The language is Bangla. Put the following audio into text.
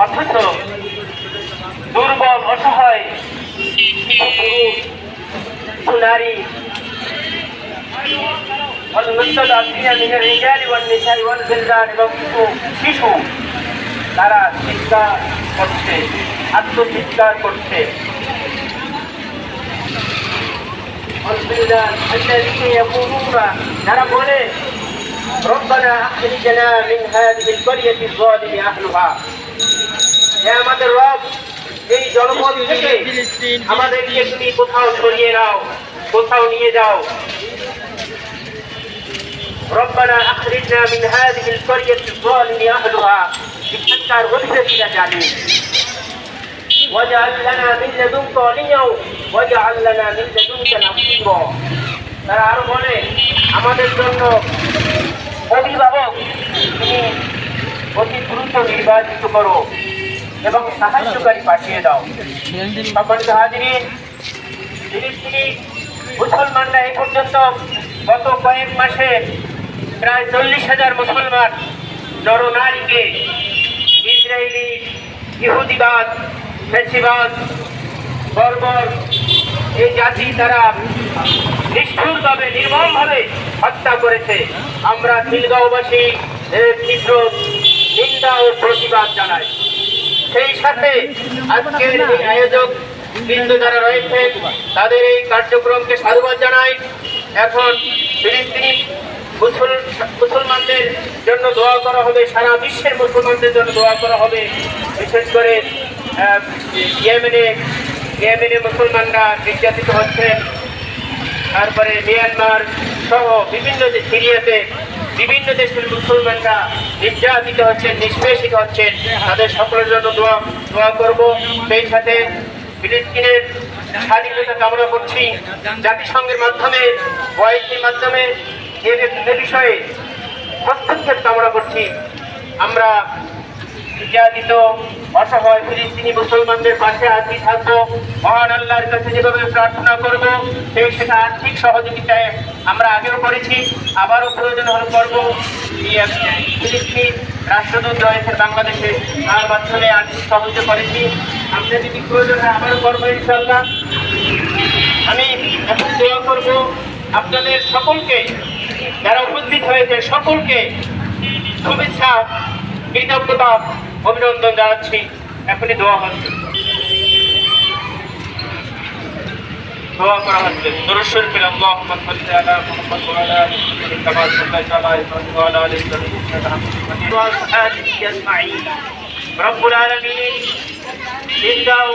অথচ দুর্বল অসহায় নারী এবং শিশু তারা চিৎকার করছে, আত্মচিৎকার করছে। যারা বলে রব্বানা আখরিজনা মিন হাযিহিল ক্বরিয়াতি যালিমি আহলুহা, হে আমাদের রব, এই জনপদ থেকে আমাদেরকে তুমি কোথাও সরিয়ে নাও, কোথাও নিয়ে যাও। রব্বানা আখরিজনা মিন হাযিহিল ক্বরিয়াতি যালিমি আহলুহা, এখানকার অধিবাসীরা জালিম। ওয়াজআল লানা মিন লাদুনকা ওয়ালিয়্যাও ওয়াজআল লানা মিন লাদুনকা নাসীরা। তারা আরো বলে আমাদের জন্য অভিভাবক তুমি অতি দ্রুত নির্বাচিত করো এবং সাহায্যকারী পাঠিয়ে দাও। সম্মানিত হাজিরিন, ফিলিস্তিনি মুসলমানরা এই পর্যন্ত গত কয়েক মাসে প্রায় 40,000 মুসলমান নরনারীকে ইসরায়েলি ইহুদিবাদ, ফ্যাসিবাদ, বর্বর এই জাতি তারা নিষ্ঠুরভাবে নির্মমভাবে হত্যা করেছে। আমরা খিলগাঁওবাসী এর তীব্র নিন্দা ও প্রতিবাদ জানাই। সেই সাথে আজকের এই আয়োজক বৃন্দ যারা রয়েছে তাদের এই কার্যক্রমকে সাধুবাদ জানাই। এখন ফিলিস্তিনি মুসলমানদের জন্য দোয়া করা হবে, সারা বিশ্বের মুসলমানদের জন্য দোয়া করা হবে। বিশেষ করে ইয়েমেনে মুসলমানরা নির্যাতিত হচ্ছেন, তারপরে মিয়ানমার সহ বিভিন্ন সিরিয়াতে বিভিন্ন দেশের মুসলমানরা নির্যাতিত হচ্ছেন, নিষ্পেষিত হচ্ছেন। তাদের সকলের জন্য দোয়া করব। সেই সাথে ফিলিস্তিনের স্বাধীনতা কামনা করছি। জাতিসংঘের মাধ্যমে, ওআইসির মাধ্যমে এ বিষয়ে হস্তক্ষেপ কামনা করছি। আমরা নির্যাতিত অসহায় ফিলিস্তিনি মুসলমানদের পাশে আছি, থাকবো। মহান আল্লাহর কাছে যেভাবে প্রার্থনা করব, সেটা আর্থিক সহযোগিতায় আমরা আগেও করেছি, আবারও প্রয়োজন হলে করব। ফিলিস্তিনি রাষ্ট্রদূত রয়েছে বাংলাদেশে, তার মাধ্যমে আর্থিক সহযোগিতা করেছি। আমরা যদি প্রয়োজন হয় আবারও করবো ইনশাআল্লাহ। আমি এখন দোয়া করব আপনাদের সকলকে, যারা উপস্থিত হয়েছে সকলকে শুভেচ্ছা, কৃতজ্ঞতা, অভিনন্দন জানাচ্ছি। এখনই দোয়া হচ্ছে, দোয়া করা হচ্ছে। দরুদ শরীফ আল্লাহুম্মা সাল্লি আলা মুহাম্মাদ ওয়া আলা আলি মুহাম্মাদ কামা সাল্লাইতা আলা ইব্রাহিম ওয়া আলা আলি ইব্রাহিম ইন্নাকা হামিদুম মাজিদ। ওয়া আসহাবিহি আজমাইন। রব্বুল আলামিন জিন্দাও